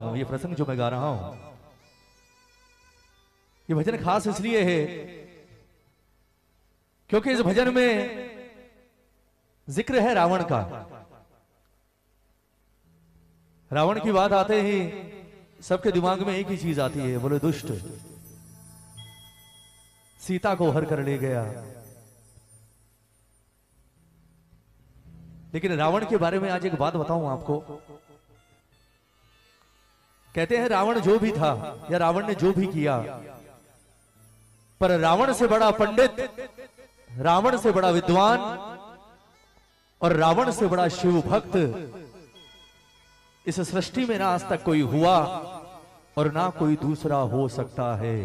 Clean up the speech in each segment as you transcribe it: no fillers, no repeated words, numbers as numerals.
ये प्रसंग जो मैं गा रहा हूं, ये भजन खास इसलिए है क्योंकि इस भजन में जिक्र है रावण का। रावण की बात आते ही सबके दिमाग में एक ही चीज आती है, बोले दुष्ट, सीता को हर कर ले गया। लेकिन रावण के बारे में आज एक बात बताऊं आपको। कहते हैं रावण जो भी था या रावण ने जो भी किया, पर रावण से बड़ा पंडित, रावण से बड़ा विद्वान और रावण से बड़ा शिव भक्त इस सृष्टि में ना आज तक कोई हुआ और ना कोई दूसरा हो सकता है।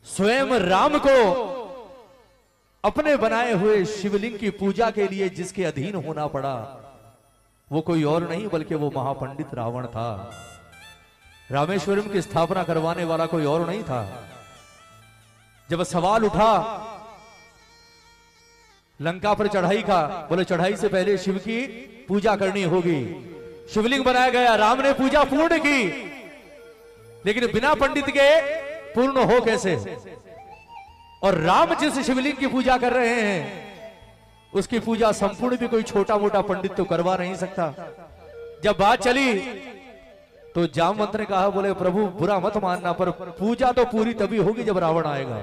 स्वयं राम को अपने बनाए हुए शिवलिंग की पूजा के लिए जिसके अधीन होना पड़ा, वो कोई और नहीं बल्कि वो महापंडित रावण था। रामेश्वरम की स्थापना करवाने वाला कोई और नहीं था। जब सवाल उठा लंका पर चढ़ाई का, बोले चढ़ाई से पहले शिव की पूजा करनी होगी। शिवलिंग बनाया गया, राम ने पूजा पूर्ण की, लेकिन बिना पंडित के पूर्ण हो कैसे? और राम जिस शिवलिंग की पूजा कर रहे हैं उसकी पूजा संपूर्ण भी कोई छोटा मोटा पंडित तो करवा नहीं सकता। जब बात चली तो जामवंत ने कहा, बोले प्रभु बुरा मत मानना, पर पूजा तो पूरी तभी होगी जब रावण आएगा,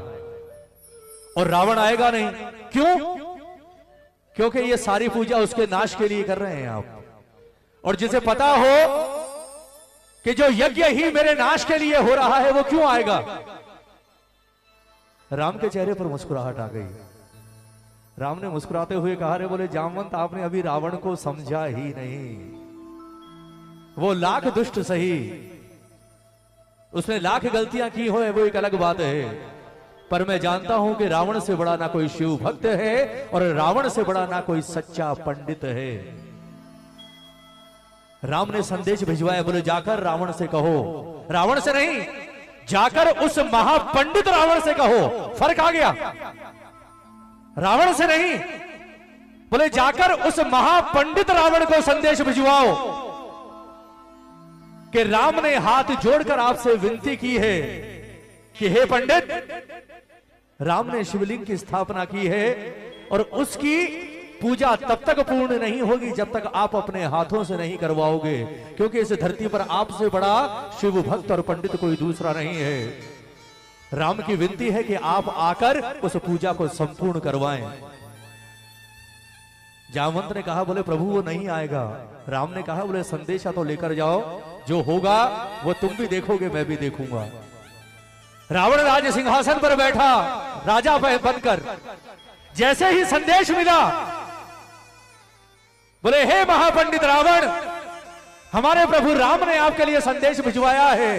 और रावण आएगा नहीं। क्यों? क्योंकि ये सारी पूजा उसके नाश के लिए कर रहे हैं आप। और जिसे पता हो कि जो यज्ञ ही मेरे नाश के लिए हो रहा है वो क्यों आएगा? राम के चेहरे पर मुस्कुराहट आ गई। राम ने मुस्कुराते हुए कहा, रे बोले जामवंत, आपने अभी रावण को समझा ही नहीं। वो लाख दुष्ट सही, उसने लाख गलतियां की हो, वो एक अलग बात है, पर मैं जानता हूं कि रावण से बड़ा ना कोई शिव भक्त है और रावण से बड़ा ना कोई सच्चा पंडित है। राम ने संदेश भिजवाया, बोले जाकर रावण से कहो, रावण से नहीं, जाकर उस महापंडित रावण से कहो। फर्क आ गया, रावण से नहीं, बोले जाकर उस महापंडित रावण को संदेश भिजवाओ कि राम ने हाथ जोड़कर आपसे विनती की है कि हे पंडित, राम ने शिवलिंग की स्थापना की है और उसकी पूजा तब तक पूर्ण नहीं होगी जब तक आप अपने हाथों से नहीं करवाओगे, क्योंकि इस धरती पर आपसे बड़ा शिव भक्त और पंडित कोई दूसरा नहीं है। राम की विनती है कि आप आकर उस पूजा को संपूर्ण करवाएं। जामवंत ने कहा, बोले प्रभु वो नहीं आएगा। राम ने कहा, बोले संदेशा तो लेकर जाओ, जो होगा वो तुम भी देखोगे, मैं भी देखूंगा। रावण राज सिंहासन पर बैठा राजा बनकर, जैसे ही संदेश मिला, बोले हे महापंडित रावण, हमारे प्रभु राम ने आपके लिए संदेश भिजवाया है।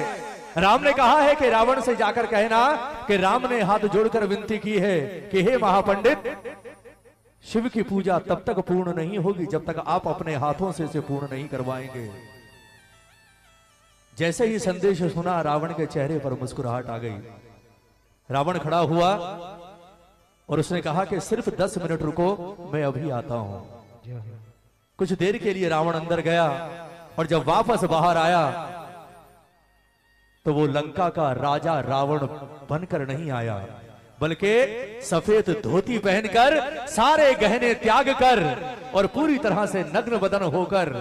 राम ने कहा है कि रावण से जाकर कहना कि राम ने हाथ जोड़कर विनती की है कि हे महापंडित, शिव की पूजा तब तक पूर्ण नहीं होगी जब तक आप अपने हाथों से इसे पूर्ण नहीं करवाएंगे। जैसे ही संदेश सुना, रावण के चेहरे पर मुस्कुराहट आ गई। रावण खड़ा हुआ और उसने कहा कि सिर्फ 10 मिनट रुको, मैं अभी आता हूं। कुछ देर के लिए रावण अंदर गया और जब वापस बाहर आया तो वो लंका का राजा रावण बनकर नहीं आया, बल्कि सफेद धोती पहनकर, सारे गहने त्याग कर और पूरी तरह से नग्न बदन होकर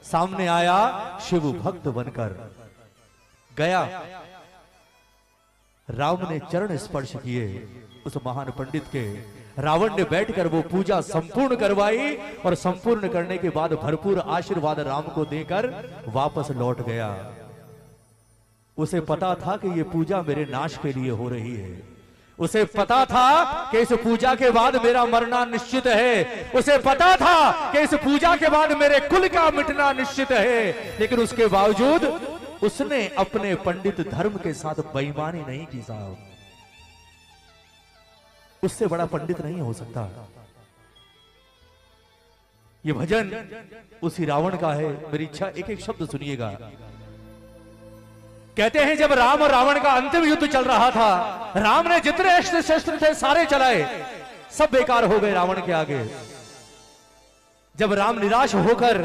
सामने आया, शिव भक्त बनकर गया। राम ने चरण स्पर्श किए उस महान पंडित के। रावण ने बैठकर वो पूजा संपूर्ण करवाई और संपूर्ण करने के बाद भरपूर आशीर्वाद राम को देकर वापस लौट गया। उसे पता था कि ये पूजा मेरे नाश के लिए हो रही है। उसे पता था कि इस पूजा के बाद मेरा मरना निश्चित है। उसे पता था कि इस पूजा के बाद मेरे कुल का मिटना निश्चित है, लेकिन उसके बावजूद उसने अपने पंडित धर्म के साथ बेईमानी नहीं की साहब। उससे बड़ा पंडित नहीं हो सकता। ये भजन उसी रावण का है। मेरी इच्छा एक एक शब्द सुनिएगा। कहते हैं जब राम और रावण का अंतिम युद्ध चल रहा था, राम ने जितने अस्त्र शस्त्र थे सारे चलाए, सब बेकार हो गए रावण के आगे। जब राम निराश होकर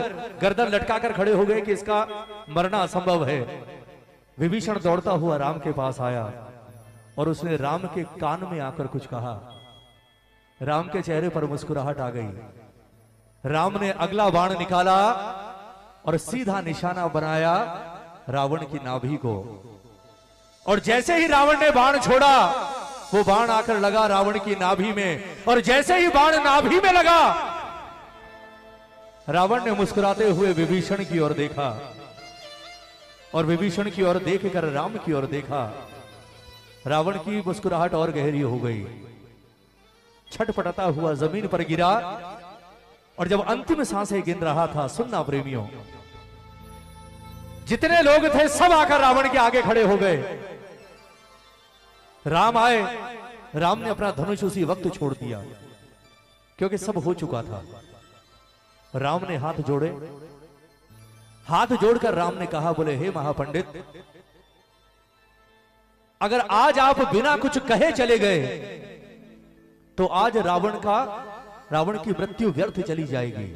गर्दन लटकाकर खड़े हो गए कि इसका मरना असंभव है, विभीषण दौड़ता हुआ राम के पास आया और उसने राम के कान में आकर कुछ कहा। राम के चेहरे पर मुस्कुराहट आ गई। राम ने अगला बाण निकाला और सीधा निशाना बनाया रावण की नाभि को, और जैसे ही रावण ने बाण छोड़ा वो बाण आकर लगा रावण की नाभि में, और जैसे ही बाण नाभि में लगा रावण ने मुस्कुराते हुए विभीषण की ओर देखा, और विभीषण की ओर देखकर राम की ओर देखा। रावण की मुस्कुराहट और गहरी हो गई, छटपटाता हुआ जमीन पर गिरा, और जब अंतिम सांसें गिन रहा था, सुनना प्रेमियों, जितने लोग थे सब आकर रावण के आगे खड़े हो गए। राम आए, राम ने अपना धनुष उसी वक्त छोड़ दिया क्योंकि सब हो चुका था। राम ने हाथ जोड़े, हाथ जोड़कर राम ने कहा, बोले हे महापंडित, अगर आज आप बिना कुछ कहे चले गए तो आज रावण की मृत्यु व्यर्थ चली जाएगी।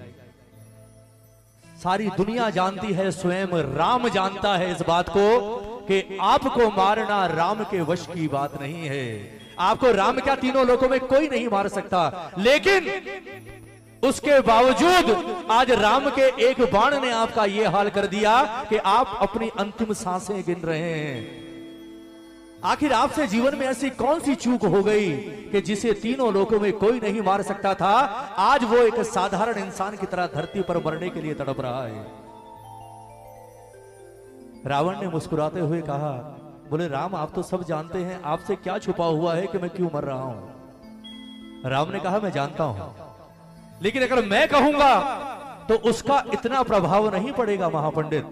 सारी दुनिया जानती है, स्वयं राम जानता है इस बात को कि आपको मारना राम के वश की बात नहीं है। आपको राम क्या तीनों लोकों में कोई नहीं मार सकता, लेकिन उसके बावजूद आज राम के एक बाण ने आपका यह हाल कर दिया कि आप अपनी अंतिम सांसें गिन रहे हैं। आखिर आपसे जीवन में ऐसी कौन सी चूक हो गई कि जिसे तीनों लोकों में कोई नहीं मार सकता था, आज वो एक साधारण इंसान की तरह धरती पर मरने के लिए तड़प रहा है। रावण ने मुस्कुराते हुए कहा, बोले राम, आप तो सब जानते हैं, आपसे क्या छुपा हुआ है कि मैं क्यों मर रहा हूं। राम ने कहा, मैं जानता हूं, लेकिन अगर मैं कहूंगा तो उसका इतना प्रभाव नहीं पड़ेगा महापंडित।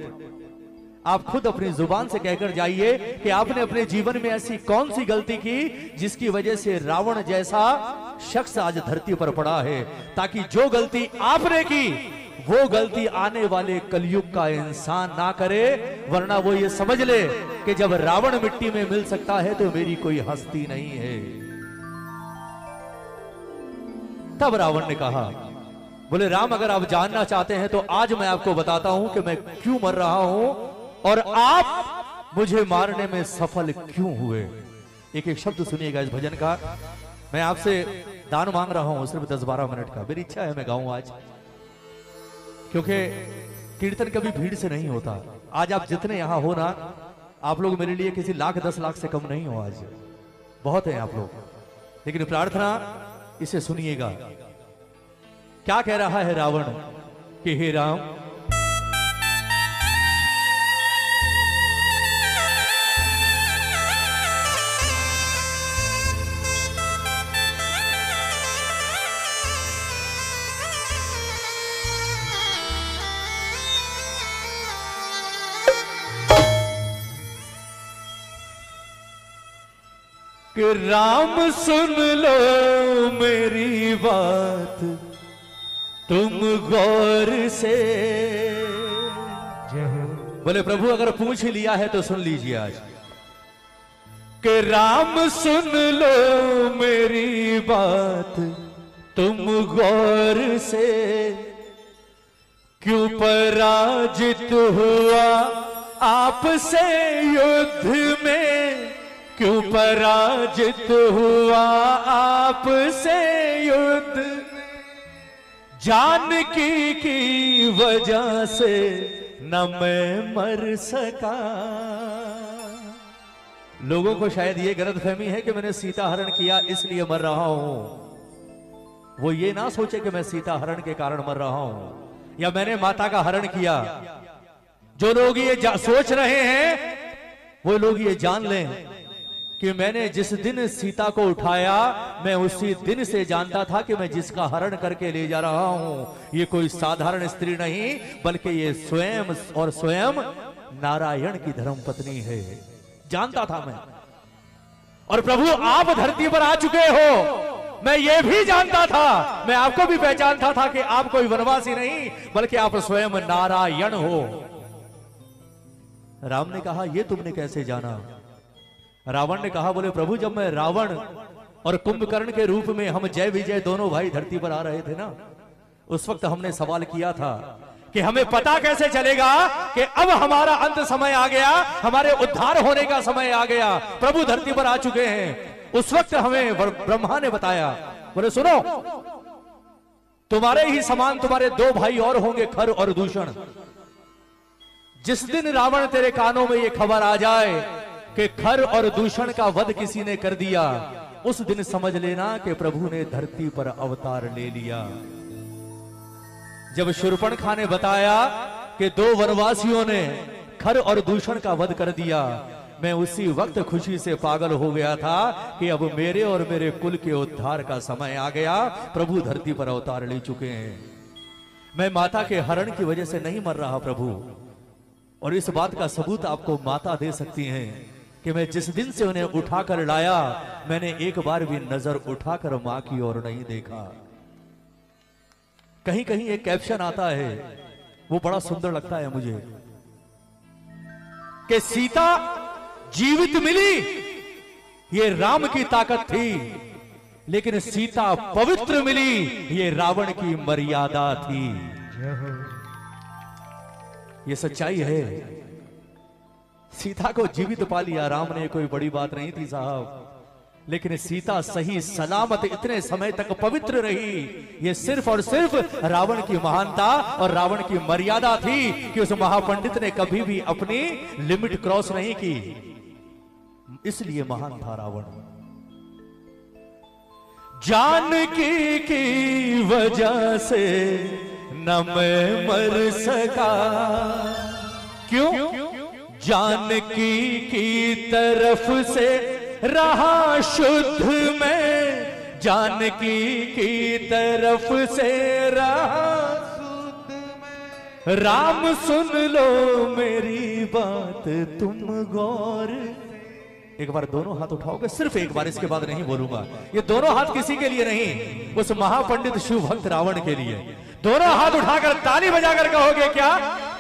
आप खुद अपनी जुबान से कहकर जाइए कि आपने अपने जीवन में ऐसी कौन सी गलती की जिसकी वजह से रावण जैसा शख्स आज धरती पर पड़ा है, ताकि जो गलती आपने की वो गलती आने वाले कलयुग का इंसान ना करे, वरना वो ये समझ ले कि जब रावण मिट्टी में मिल सकता है तो मेरी कोई हस्ती नहीं है। तब रावण ने कहा, बोले राम, अगर आप जानना चाहते हैं तो आज मैं आपको बताता हूं कि मैं क्यों मर रहा हूं और आप मुझे मारने में सफल क्यों हुए। एक एक शब्द सुनिएगा इस भजन का। मैं आपसे दान मांग रहा हूं सिर्फ 10-12 मिनट का। मेरी इच्छा है मैं गाऊं आज, क्योंकि कीर्तन कभी भीड़ से नहीं होता। आज आप जितने यहां हो ना, आप लोग मेरे लिए किसी लाख 10 लाख से कम नहीं हो। आज बहुत है आप लोग, लेकिन प्रार्थना इसे सुनिएगा। क्या कह रहा है रावण कि हे राम, कि राम सुन लो मेरी बात तुम गौर से। बोले प्रभु, अगर पूछ लिया है तो सुन लीजिए आज। कि राम सुन लो मेरी बात तुम गौर से, क्यों पराजित हुआ आपसे युद्ध में, क्यों पराजित हुआ आपसे युद्ध, जानकी की वजह से न मैं मर सका। लोगों को शायद ये गलतफहमी है कि मैंने सीता हरण किया इसलिए मर रहा हूं। वो ये ना सोचे कि मैं सीता हरण के कारण मर रहा हूं या मैंने माता का हरण किया। जो लोग ये सोच रहे हैं वो लोग ये जान लें कि मैंने जिस दिन सीता को उठाया, मैं उसी दिन से जानता था कि मैं जिसका हरण करके ले जा रहा हूं ये कोई साधारण स्त्री नहीं, बल्कि ये स्वयं और स्वयं नारायण की धर्मपत्नी है। जानता था मैं। और प्रभु, आप धरती पर आ चुके हो, मैं ये भी जानता था, मैं आपको भी पहचानता था कि आप कोई वनवासी नहीं बल्कि आप स्वयं नारायण हो। राम ने कहा, ये तुमने कैसे जाना? रावण ने कहा, बोले प्रभु, जब मैं रावण और कुंभकर्ण के रूप में हम जय विजय दोनों भाई धरती पर आ रहे थे ना, उस वक्त हमने सवाल किया था कि हमें पता कैसे चलेगा कि अब हमारा अंत समय आ गया, हमारे उद्धार होने का समय आ गया, प्रभु धरती पर आ चुके हैं। उस वक्त हमें ब्रह्मा ने बताया, बोले सुनो, तुम्हारे ही समान तुम्हारे दो भाई और होंगे, खर और दूषण। जिस दिन रावण तेरे कानों में ये खबर आ जाए कि खर और दूषण का वध किसी ने कर दिया, उस दिन समझ लेना कि प्रभु ने धरती पर अवतार ले लिया। जब शूर्पणखा ने बताया कि दो वनवासियों ने खर और दूषण का वध कर दिया, मैं उसी वक्त खुशी से पागल हो गया था कि अब मेरे और मेरे कुल के उद्धार का समय आ गया, प्रभु धरती पर अवतार ले चुके हैं। मैं माता के हरण की वजह से नहीं मर रहा प्रभु, और इस बात का सबूत आपको माता दे सकती हैं कि मैं जिस दिन से उन्हें उठाकर लाया, मैंने एक बार भी नजर उठाकर मां की ओर नहीं देखा। कहीं कहीं एक कैप्शन आता है, वो बड़ा सुंदर लगता है मुझे, कि सीता जीवित मिली ये राम की ताकत थी, लेकिन सीता पवित्र मिली ये रावण की मर्यादा थी। ये सच्चाई है। सीता को जीवित पा लिया राम ने, कोई बड़ी बात नहीं थी साहब, लेकिन सीता सही सलामत इतने समय तक पवित्र रही, ये सिर्फ और सिर्फ रावण की महानता और रावण की मर्यादा थी कि उस महापंडित ने कभी भी अपनी लिमिट क्रॉस नहीं की, इसलिए महान था रावण। जानकी की वजह से न मैं मर सका, क्यों? जानकी की तरफ से रहा शुद्ध में, जानकी की तरफ से रहा शुद्ध में। राम सुन लो मेरी बात तुम गौर। एक बार दोनों हाथ उठाओगे, सिर्फ एक बार, इसके बाद नहीं बोलूंगा। ये दोनों हाथ किसी के लिए नहीं, उस महापंडित शिव भक्त रावण के लिए। दोनों हाथ उठाकर ताली बजाकर कहोगे क्या?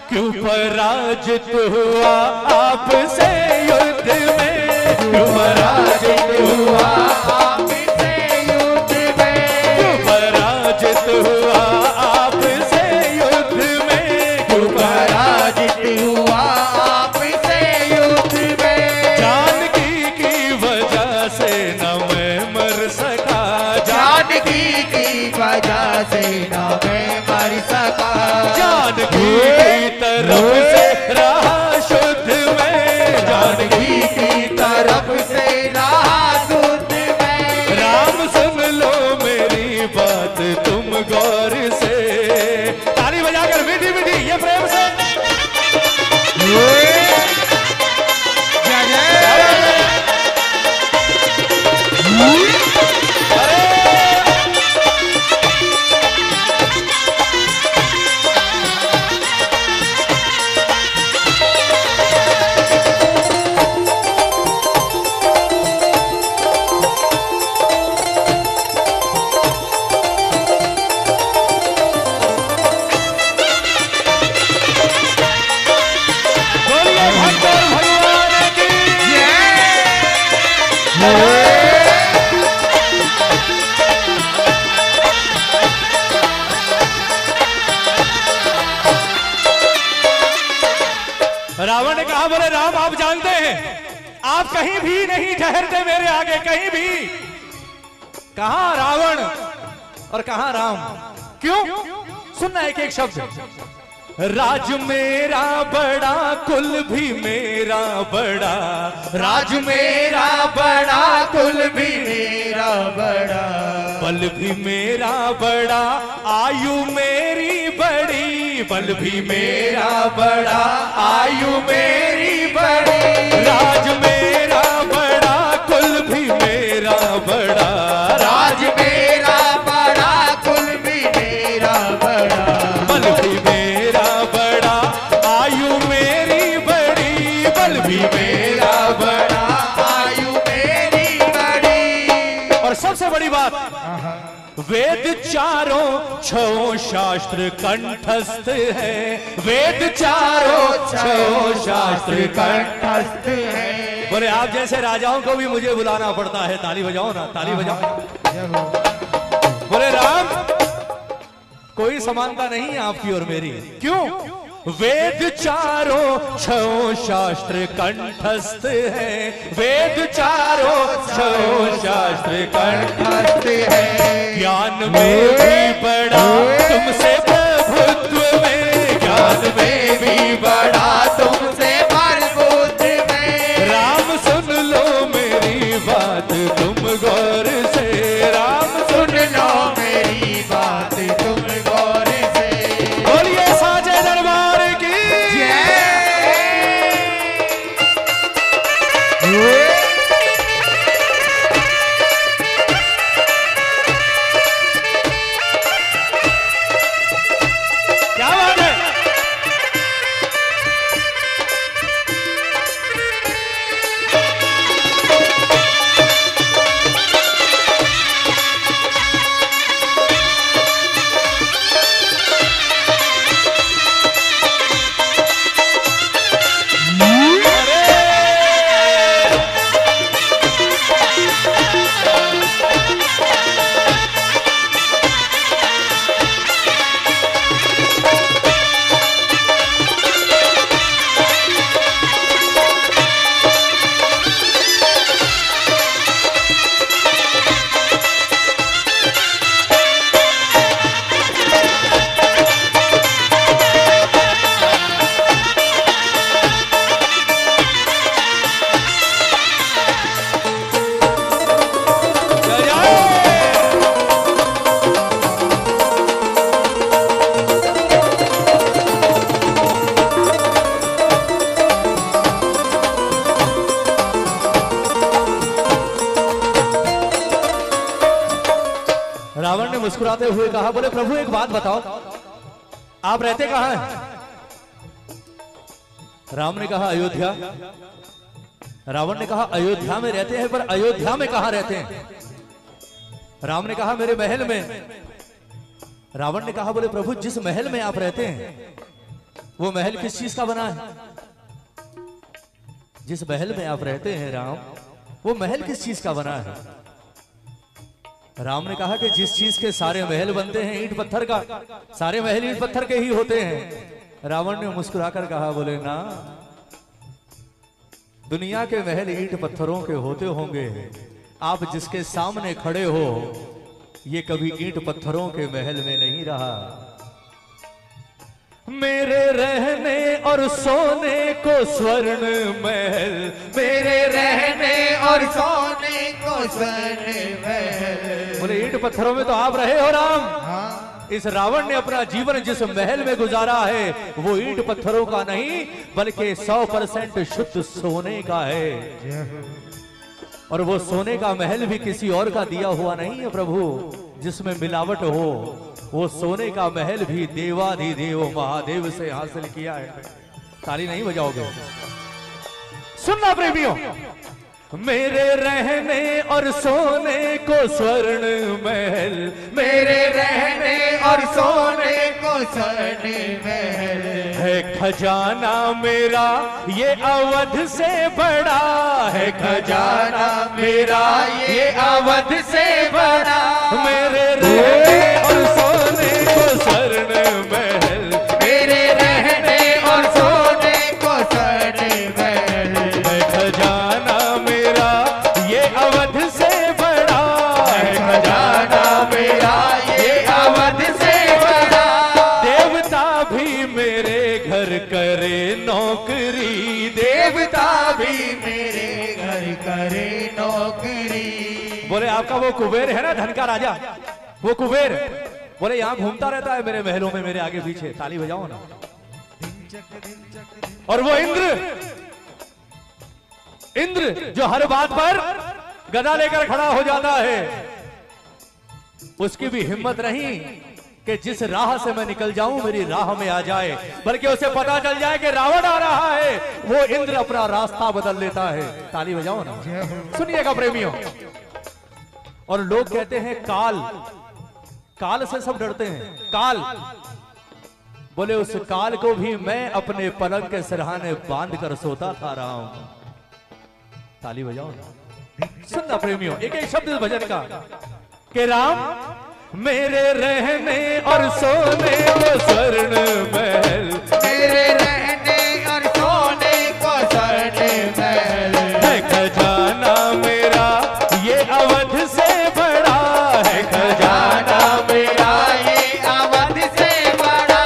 क्यों पराजित हुआ आपसे युद्ध में, क्यों पराजित हुआ आपसे युद्ध में, क्यों पराजित हुआ आपसे युद्ध में, क्यों पराजित हुआ आपसे युद्ध में। जानकी की वजह से न मैं मर सका, जानकी की वजह से न मैं मर सका। जानकी की तरफ से रहा शुद्ध में, जानकी की तरफ से रहा शुद्ध में। राम सुन लो मेरी बात तुम गौर से। ताली बजाकर मीठी मीठी ये प्रेम से रावण ने कहा, बोले राम आप जानते हैं आप कहीं भी नहीं ठहरते मेरे आगे, कहीं भी। कहां रावण और कहां राम? क्यों? सुनना एक एक शब्द। राज मेरा बड़ा कुल भी मेरा बड़ा, राज मेरा बड़ा कुल भी मेरा बड़ा, बल भी मेरा बड़ा आयु मेरी बड़ी, बल भी मेरा बड़ा आयु मेरी बड़ी। राज मेरा बड़ा कुल भी मेरा बड़ा, राज मेरा बड़ा कुल भी मेरा बड़ा, बल भी मेरा बड़ा आयु मेरी बड़ी, बल भी मेरा बड़ा आयु मेरी बड़ी। और सबसे बड़ी बात, वेद चारों छो शास्त्र कंठस्थ है, वेद चारों छो शास्त्र कंठस्थ है। बोले आप जैसे राजाओं को भी मुझे बुलाना पड़ता है। ताली बजाओ ना, ताली बजाओ। बोले राम कोई समानता नहीं है आपकी और मेरी। क्यों? वेद चारों छओं शास्त्र कंठस्थ है, वेद चारों छओं शास्त्र कंठस्थ है। ज्ञान में भी बड़ा तुमसे प्रभुत्व में, ज्ञान में भी बड़ा तुमसे प्रभुत्व में। राम सुन लो मेरी बात तुम गौर से, राम सुन लो मेरी बात तुम गौर से। बोलिए साचे दरबार की क्या बात है। रावण ने मुस्कुराते हुए कहा, बोले प्रभु एक बात बताओ, आप रहते कहां हैं? राम ने कहा अयोध्या। रावण ने कहा अयोध्या में रहते हैं, पर अयोध्या में कहां रहते हैं? राम ने कहा मेरे महल में। रावण ने कहा, बोले प्रभु जिस महल में आप रहते हैं वो महल किस चीज का बना है? जिस महल में आप रहते हैं राम, वो महल किस चीज का बना है? राम ने कहा कि जिस चीज के सारे महल बनते हैं ईंट पत्थर का, सारे महल ईंट पत्थर के ही होते हैं। रावण ने मुस्कुराकर कहा, बोले ना, दुनिया के महल ईंट पत्थरों के होते होंगे, आप जिसके सामने खड़े हो ये कभी ईंट पत्थरों के महल में नहीं रहा। मेरे रहने और सोने को स्वर्ण महल, मेरे रहने और सोने को स्वर्ण महल। बोले ईंट पत्थरों में तो आप रहे हो राम। हाँ। इस रावण ने अपना जीवन जिस महल में गुजारा है वो ईंट पत्थरों का नहीं बल्कि 100% शुद्ध सोने का है। और वो सोने का महल भी किसी और का दिया हुआ नहीं है प्रभु जिसमें मिलावट हो। वो सोने का महल भी देवाधिदेव महादेव से हासिल किया है। ताली नहीं बजाओगे? सुनना प्रेमियों, मेरे रहने और सोने को स्वर्ण महल, मेरे रहने और सोने को स्वर्ण महल है। खजाना मेरा ये अवध से बड़ा है, खजाना मेरा ये अवध से बड़ा। मेरे रहने और सोने को स्वर्ण महल, मेरे रहने और सोने को स्वर्ण महल है। खजाना मेरा ये अवध से बड़ा है, खजाना मेरा ये अवध से बड़ा। देवता भी मेरे घर करे नौकरी, देवता भी मेरे घर करे नौकरी। बोले आपका वो कुबेर है ना धन का राजा, वो कुबेर बोले यहाँ घूमता रहता है मेरे महलों में, मेरे आगे पीछे। ताली बजाओ ना। और वो इंद्र जो हर बात पर गदा लेकर खड़ा हो जाता है, उसकी भी हिम्मत नहीं कि जिस राह से मैं निकल जाऊं मेरी राह में आ जाए, बल्कि उसे पता चल जाए कि रावण आ रहा है, वो इंद्र अपना रास्ता बदल लेता है। ताली बजाओ ना। सुनिएगा प्रेमियों। और लोग कहते हैं काल, काल से सब डरते हैं। काल बोले उस काल को भी मैं अपने पलंग के सिरहाने बांध कर सोता था रहा हूं। ताली बजाओ ना। सुनना प्रेमियों, एक एक शब्द इस भजन का कि राम मेरे रहने और सोने को स्वर्ण महल, मेरे रहने और सोने को स्वर्ण महल, है खजाना मेरा ये अवध से बड़ा, है खजाना मेरा ये अवध से बड़ा।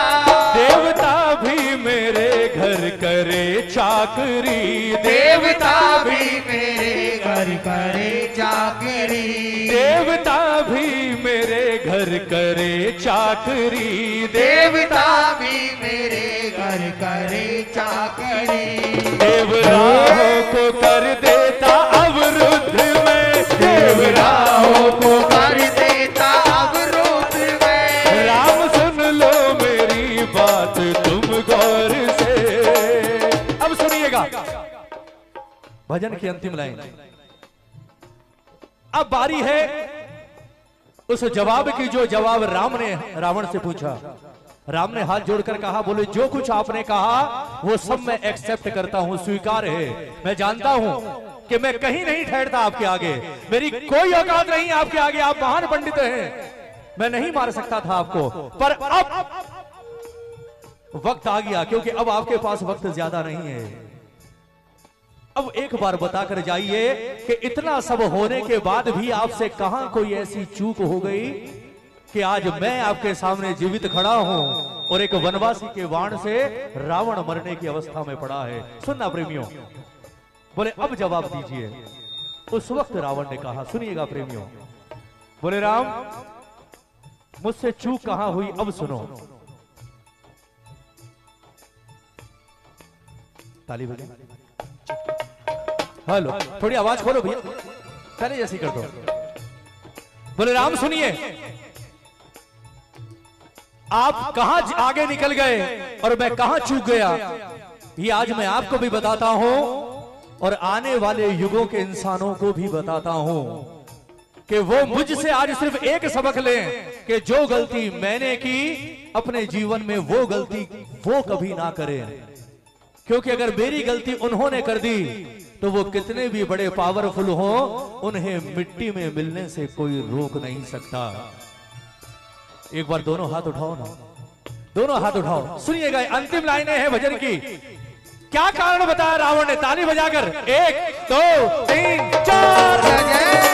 देवता भी मेरे घर करे चाकरी, देवता भी मेरे घर करे चाकरी, देवता भी मेरे घर करे चाकरी, देवता भी मेरे घर करे चाकरी। देवराहों को कर देता अवरुद्ध में, देवराहों को कर देता अवरोध में। राम सुन लो मेरी बात तुम गौर से। अब सुनिएगा भजन की अंतिम लाइन। अब बारी है उस जवाब की जो जवाब राम ने रावण से पूछा। राम ने हाथ जोड़कर कहा, बोले जो कुछ आपने कहा वो सब मैं एक्सेप्ट करता हूं, स्वीकार है। मैं जानता हूं कि मैं कहीं नहीं ठहरता आपके आगे, मेरी कोई औकात नहीं आपके आगे, आप महान पंडित हैं, मैं नहीं मार सकता था आपको, पर अब वक्त आ गया, क्योंकि अब आपके पास वक्त ज्यादा नहीं है। अब एक बार बताकर जाइए कि इतना सब होने के बाद भी आपसे कहां कोई ऐसी चूक हो गई कि आज मैं आपके सामने जीवित खड़ा हूं और एक वनवासी के बाण से रावण मरने की अवस्था में पड़ा है। सुनना प्रेमियों, बोले अब जवाब दीजिए। उस वक्त रावण ने कहा, सुनिएगा प्रेमियों, बोले राम मुझसे चूक कहां हुई, अब सुनो। ताली बजाओ। हेलो, थोड़ी आवाज खोलो भैया, पहले जैसी कर दो। बोले राम सुनिए, आप कहां आगे निकल गए और मैं कहां चूक गया, ये आज मैं आपको भी बताता हूं और आने वाले युगों के इंसानों को भी बताता हूं कि वो मुझसे आज सिर्फ एक सबक लें कि जो गलती मैंने की अपने जीवन में वो गलती वो कभी ना करें, क्योंकि अगर मेरी गलती उन्होंने कर दी तो वो कितने भी बड़े पावरफुल हो, उन्हें मिट्टी में मिलने से कोई रोक नहीं सकता। एक बार दोनों हाथ उठाओ ना, दोनों हाथ उठाओ। सुनिएगा अंतिम लाइनें हैं भजन की। क्या कारण बताया रावण ने, ताली बजाकर 1 2 3 4।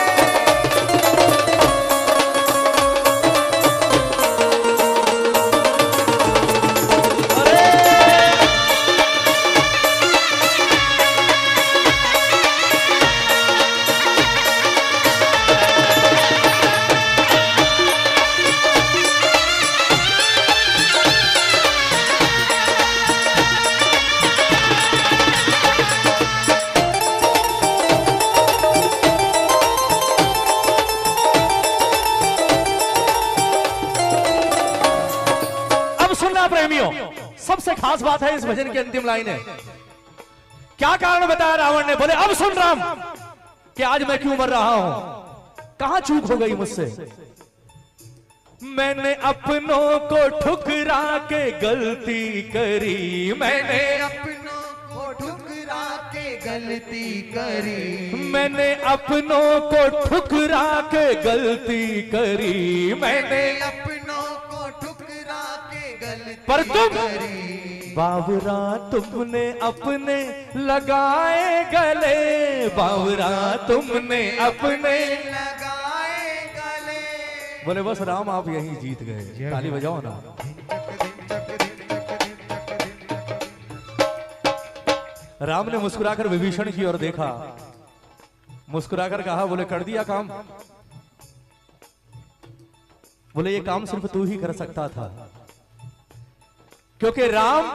प्रेमियों, सबसे खास बात है इस भजन की अंतिम लाइन है। क्या कारण बताया रावण ने, बोले अब सुन राम कि आज मैं क्यों मर रहा हूं, कहां चूक हो गई मुझसे। मैंने अपनों को ठुकरा के गलती करी, मैंने अपनों को ठुकरा के गलती करी, मैंने अपनों को ठुकरा के गलती करी, मैंने अपनों को ठुकरा के गलती पर तुम करी। बावरा तुमने अपने लगाए गले, बावरा तुमने अपने लगाए गले। बोले बस राम आप यहीं जीत गए, ताली बजाओ ना। राम ने मुस्कुराकर विभीषण की ओर देखा, मुस्कुराकर कहा, बोले कर दिया काम। बोले ये काम सिर्फ तू ही कर सकता था, क्योंकि राम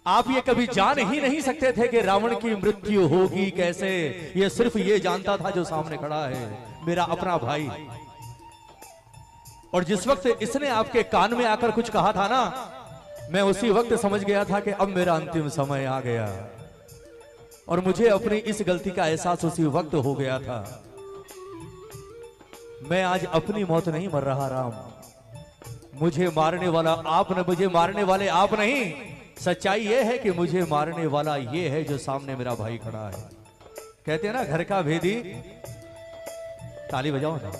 आप ये कभी जान ही नहीं सकते थे कि रावण की मृत्यु होगी कैसे। ये सिर्फ ये जानता था जो सामने खड़ा है, मेरा अपना भाई। और जिस वक्त इसने आपके कान में आकर कुछ कहा था ना, मैं उसी वक्त समझ गया था कि अब मेरा अंतिम समय आ गया, और मुझे अपनी इस गलती का एहसास उसी वक्त हो गया था। मैं आज अपनी मौत नहीं मर रहा राम, मुझे मारने वाला आप न, मुझे मारने वाले आप नहीं। सच्चाई यह है कि मुझे मारने वाला ये है जो सामने मेरा भाई खड़ा है। कहते हैं ना घर का भेदी, ताली बजाओ ना।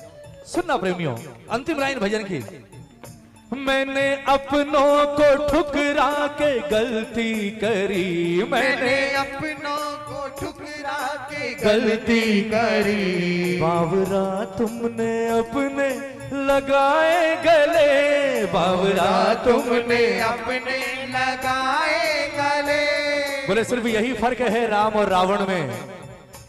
सुनना प्रेमियों, अंतिम लाइन भजन की। मैंने अपनों को ठुकरा के गलती करी, मैंने अपनों को ठुकरा के गलती करी। बावरा तुमने अपने लगाए गले, बावरा तुमने अपने लगाए गले। बोले सिर्फ यही फर्क है राम और रावण में,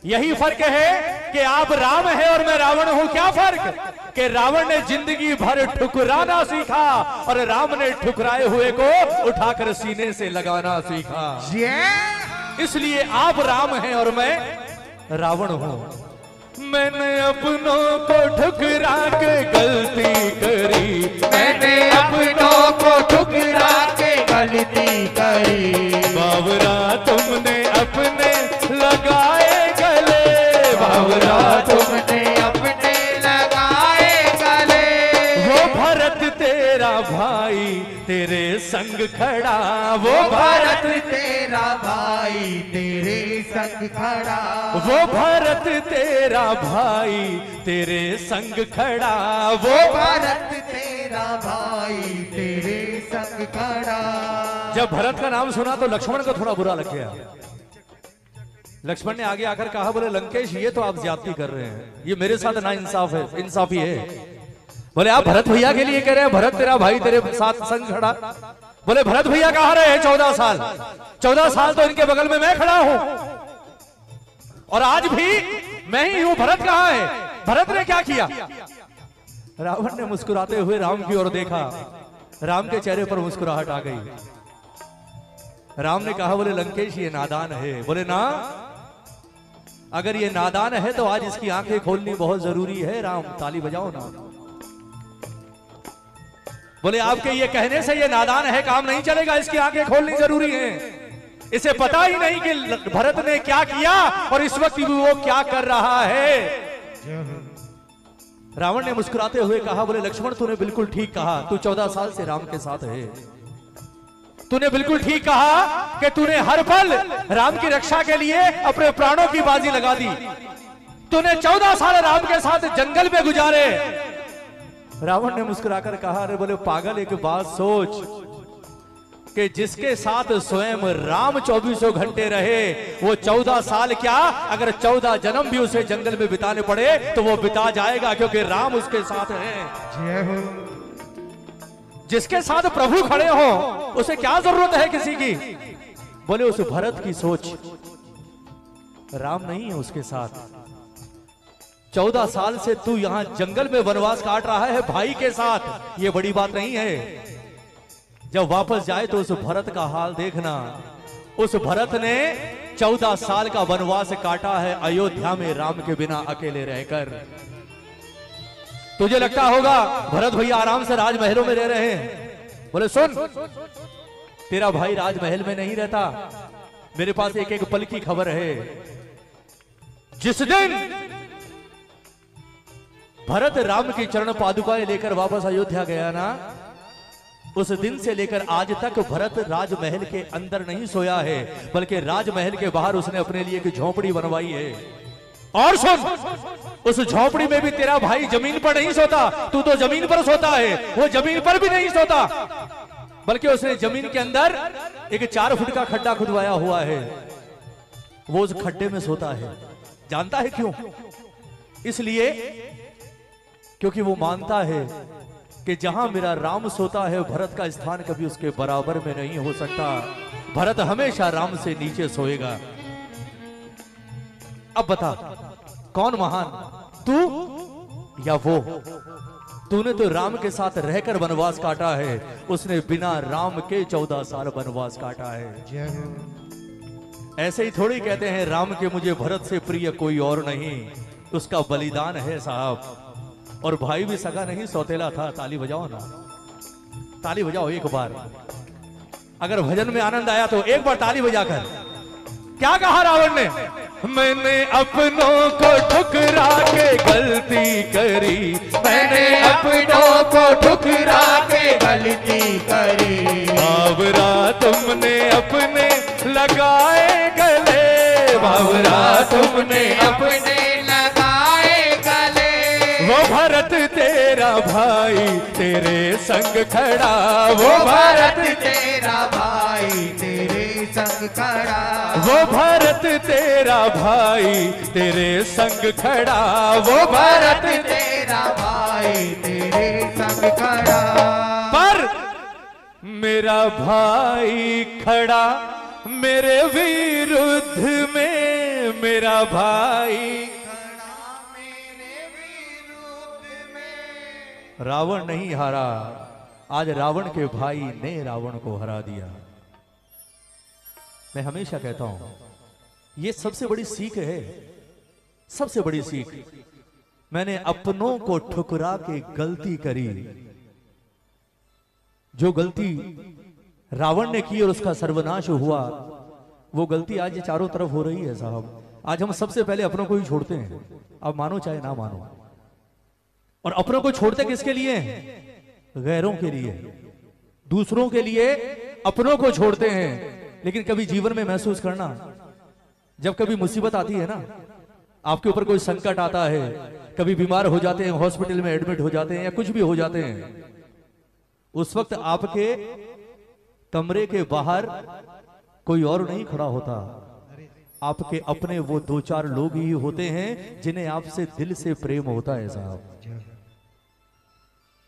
यही फर्क है कि आप राम है और मैं रावण हूं। क्या फर्क कि रावण ने जिंदगी भर ठुकराना सीखा और राम ने ठुकराए हुए को उठाकर सीने से लगाना सीखा। इसलिए आप राम हैं और मैं रावण हूं। मैंने अपनों को ठुकरा के गलती करी, मैंने अपनों को ठुकरा के गलती करी। बावरा तुमने अपने लगाए गले, बावरा तुमने अपने लगाए गले। वो भरत तेरा भाई तेरे संग खड़ा, वो भरत तेरा भाई तेरे संग खड़ा। वो भरत तेरा भाई तेरे संग खड़ा, वो भरत तेरा भाई तेरे संग खड़ा। जब भरत का नाम सुना तो लक्ष्मण को थोड़ा बुरा लग गया। लक्ष्मण ने आगे आकर कहा, बोले लंकेश ये तो आप ज्यादती कर रहे हैं, ये मेरे साथ ना इंसाफ है, इंसाफी है। बोले आप भरत भैया के लिए कह रहे हैं, भरत तेरा भाई तेरे साथ संग खड़ा। बोले भरत भैया कहाँ रहे हैं 14 साल, 14 साल तो इनके बगल में मैं खड़ा हूं और आज भी मैं ही हूं, भरत कहाँ है, भरत ने क्या किया। रावण ने मुस्कुराते हुए राम की ओर देखा, राम के चेहरे पर मुस्कुराहट आ गई। राम ने कहा, बोले लंकेश ये नादान है। बोले ना, अगर ये नादान है तो आज इसकी आंखें खोलनी बहुत जरूरी है। राम ताली बजाओ ना। बोले आपके ये कहने से ये नादान है काम नहीं चलेगा, इसकी आंखें खोलनी जरूरी है। इसे पता ही नहीं कि भरत ने क्या किया और इस वक्त वो क्या कर रहा है। रावण ने मुस्कुराते हुए कहा, बोले लक्ष्मण तूने बिल्कुल ठीक कहा, तू 14 साल से राम के साथ है। तूने बिल्कुल ठीक कहा कि तूने हर पल राम की रक्षा के लिए अपने प्राणों की बाजी लगा दी। तूने 14 साल राम के साथ जंगल में गुजारे। रावण ने मुस्कुराकर कहा, अरे बोले पागल एक बात सोच कि जिसके साथ स्वयं राम 24 घंटे रहे, वो 14 साल क्या अगर 14 जन्म भी उसे जंगल में बिताने पड़े तो वो बिता जाएगा, क्योंकि राम उसके साथ है। जिसके साथ प्रभु खड़े हो उसे क्या जरूरत है किसी की। बोले उस भरत की सोच, राम नहीं है उसके साथ। 14 साल से तू यहां जंगल में वनवास काट रहा है भाई के साथ, ये बड़ी बात नहीं है। जब वापस जाए तो उस भरत का हाल देखना। उस भरत ने 14 साल का वनवास काटा है अयोध्या में राम के बिना अकेले रहकर। तुझे लगता होगा भरत भैया आराम से राजमहलों में रह रहे हैं। बोले सुन, तेरा भाई राजमहल में नहीं रहता। मेरे पास एक एक पल की खबर है। जिस दिन भरत राम की चरण पादुकाएं लेकर वापस अयोध्या गया ना, उस दिन से लेकर आज तक भरत राजमहल के अंदर नहीं सोया है, बल्कि राजमहल के बाहर उसने अपने लिए एक झोपड़ी बनवाई है। और सुन, उस झोपड़ी में भी तेरा भाई जमीन पर नहीं सोता, तू तो जमीन पर सोता है। वो जमीन पर भी नहीं सोता, बल्कि उसने जमीन के अंदर एक 4 फुट का खड्डा खुदवाया हुआ है। वो उस खड्डे में सोता है। जानता है क्यों? इसलिए क्योंकि वो मानता है कि जहां मेरा राम सोता है, भरत का स्थान कभी उसके बराबर में नहीं हो सकता। भरत हमेशा राम से नीचे सोएगा। अब बता कौन महान, तू या वो? तूने तो राम के साथ रहकर वनवास काटा है, उसने बिना राम के 14 साल वनवास काटा है। ऐसे ही थोड़ी कहते हैं राम के मुझे भरत से प्रिय कोई और नहीं, उसका बलिदान है साहब। और भाई भी सगा नहीं, सौतेला था। ताली बजाओ ना, ताली बजाओ एक बार। अगर भजन में आनंद आया तो एक बार ताली बजाकर। क्या कहा रावण ने? मैंने अपनों को ठुकरा के गलती करी, मैंने अपनों को ठुकरा के गलती करी। बावरा तुमने अपने लगाए गले, बावरा तुमने अपने लगाए गले। वो भरत भाई तेरे संग खड़ा, वो भारत तेरा भाई तेरे संग खड़ा, वो भारत तेरा भाई तेरे संग खड़ा, वो भारत तेरा भाई तेरे संग खड़ा। पर मेरा भाई खड़ा मेरे विरुद्ध में, मेरा भाई मेरे विरुद्ध में। रावण नहीं हारा, आज रावण के भाई ने रावण को हरा दिया। मैं हमेशा कहता हूं ये सबसे बड़ी सीख है, सबसे बड़ी सीख। मैंने अपनों को ठुकरा के गलती करी, जो गलती रावण ने की और उसका सर्वनाश हुआ, वो गलती आज चारों तरफ हो रही है साहब। आज हम सबसे पहले अपनों को ही छोड़ते हैं, आप मानो चाहे ना मानो। और अपनों को छोड़ते किसके लिए? गैरों के लिए, दूसरों के लिए अपनों को छोड़ते हैं। लेकिन कभी जीवन में महसूस करना, जब कभी मुसीबत आती है ना, आपके ऊपर कोई संकट आता है, कभी बीमार हो जाते हैं, हॉस्पिटल में एडमिट हो जाते हैं या कुछ भी हो जाते हैं, उस वक्त आपके कमरे के बाहर कोई और नहीं खड़ा होता, आपके अपने वो दो चार लोग ही होते हैं जिन्हें आपसे दिल से प्रेम होता है साहब।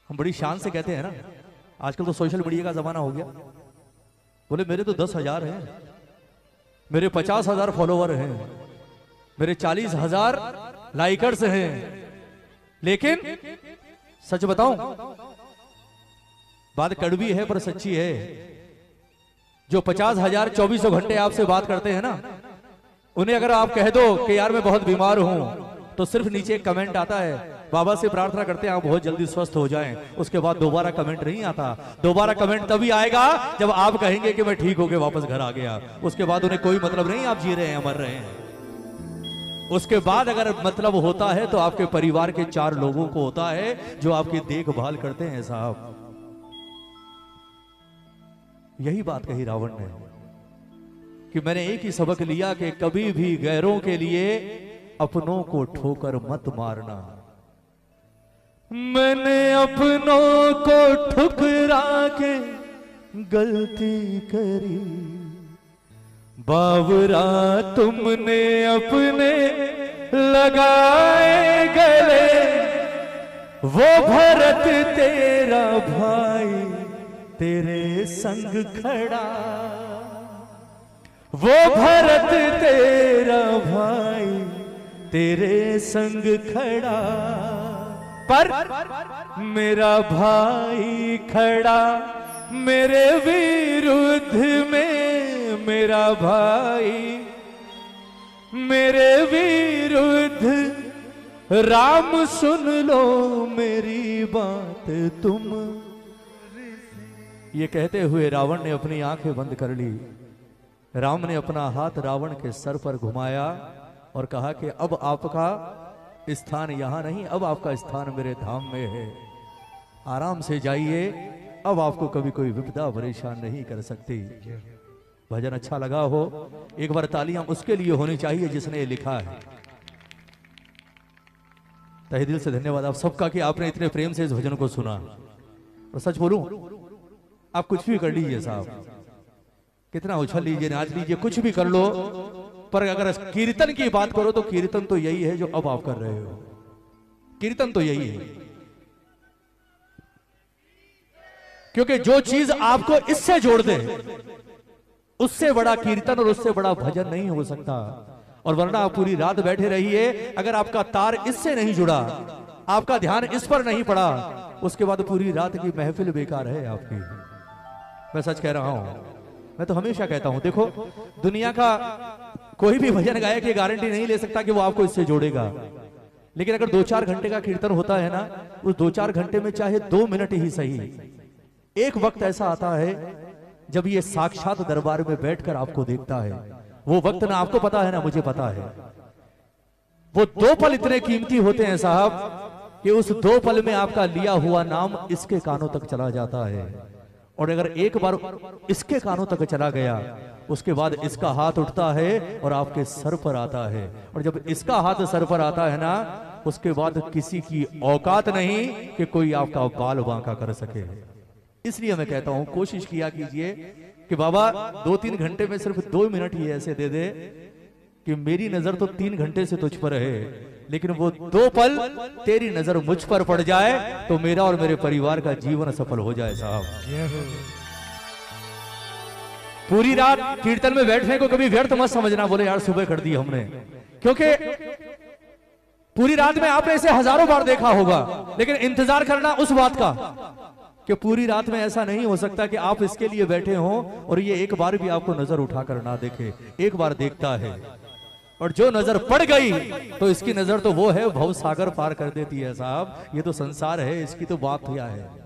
हम बड़ी शान से कहते हैं ना, आजकल तो सोशल मीडिया का जमाना हो गया, बोले मेरे तो 10,000 हैं, मेरे 50,000 फॉलोवर हैं, मेरे 40,000 लाइकर्स हैं। लेकिन सच बताऊं, बात कड़वी है पर सच्ची है, जो 50,000 2400 घंटे आपसे बात करते हैं ना, उन्हें अगर आप कह दो कि यार मैं बहुत बीमार हूं, तो सिर्फ नीचे एक कमेंट आता है, बाबा से प्रार्थना करते हैं आप बहुत जल्दी स्वस्थ हो जाएं। उसके बाद दोबारा कमेंट नहीं आता। दोबारा कमेंट तभी आएगा जब आप कहेंगे कि मैं ठीक हो गया, वापस घर आ गया। उसके बाद उन्हें कोई मतलब नहीं आप जी रहे हैं, मर रहे हैं। उसके बाद अगर मतलब होता है तो आपके परिवार के 4 लोगों को होता है जो आपकी देखभाल करते हैं साहब। यही बात कही रावण ने कि मैंने एक ही सबक लिया कि कभी भी गैरों के लिए अपनों को ठोकर मत मारना। मैंने अपनों को ठुकरा के गलती करी, बावरा तुमने अपने लगाए गले, वो भरत तेरा भाई तेरे संग खड़ा, वो भरत तेरा भाई तेरे संग खड़ा। पर मेरा भाई खड़ा मेरे विरुद्ध में, मेरा भाई मेरे विरुद्ध, राम सुन लो मेरी बात तुम। ये कहते हुए रावण ने अपनी आंखें बंद कर ली। राम ने अपना हाथ रावण के सर पर घुमाया और कहा कि अब आपका स्थान यहां नहीं, अब आपका स्थान मेरे धाम में है। आराम से जाइए, अब आपको कभी कोई विपदा परेशान नहीं कर सकती। भजन अच्छा लगा हो, एक बार तालियां उसके लिए होनी चाहिए जिसने ये लिखा है। तहे दिल से धन्यवाद आप सबका कि आपने इतने प्रेम से इस भजन को सुना। और सच बोलूं, आप कुछ भी कर लीजिए साहब, कितना उछल लीजिए, नाच लीजिए, कुछ भी कर लो, पर अगर कीर्तन की बात करो तो कीर्तन तो यही है जो अब आप कर रहे हो। कीर्तन तो यही है, क्योंकि जो चीज आपको इससे जोड़ दे उससे बड़ा कीर्तन और उससे बड़ा भजन नहीं हो सकता। और वरना आप पूरी रात बैठे रहिए, अगर आपका तार इससे नहीं जुड़ा, आपका ध्यान इस पर नहीं पड़ा, उसके बाद पूरी रात की महफिल बेकार है आपकी। मैं सच कह रहा हूं, मैं तो हमेशा कहता हूं, देखो दुनिया का कोई भी भजन गायक ये गारंटी नहीं ले सकता कि वो आपको इससे जोड़ेगा। लेकिन अगर 2-4 घंटे का कीर्तन होता है ना, उस 2-4 घंटे में चाहे 2 मिनट ही सही, एक वक्त ऐसा आता है जब ये साक्षात दरबार में बैठकर आपको देखता है। वो वक्त ना आपको पता है ना मुझे पता है। वो 2 पल इतने कीमती होते हैं साहब कि उस 2 पल में आपका लिया हुआ नाम इसके कानों तक चला जाता है। और अगर एक बार इसके कानों तक चला गया, उसके बाद इसका हाथ उठता है और आपके सर पर आता है। और जब इसका हाथ सर पर आता है ना, उसके बाद किसी की औकात नहीं कि कोई आपका बाल बांका कर सके। इसलिए मैं कहता हूं कोशिश किया कीजिए कि बाबा 2-3 घंटे में सिर्फ 2 मिनट ही ऐसे दे दे कि मेरी नजर तो 3 घंटे से तुझ पर है, लेकिन वो 2 पल तेरी नजर मुझ पर पड़ जाए तो मेरा और मेरे परिवार का जीवन सफल हो जाए साहब। पूरी रात कीर्तन में बैठने को कभी व्यर्थ मत समझना, बोले यार सुबह कर दी हमने, क्योंकि पूरी रात में आपने इसे हजारों बार देखा होगा, लेकिन इंतजार करना उस बात का कि पूरी रात में ऐसा नहीं हो सकता कि आप इसके लिए बैठे हो और ये एक बार भी आपको नजर उठाकर ना देखे। एक बार देखता है और जो नजर पड़ गई तो इसकी नजर तो वो है भव सागर पार कर देती है साहब। ये तो संसार है, इसकी तो बात क्या है।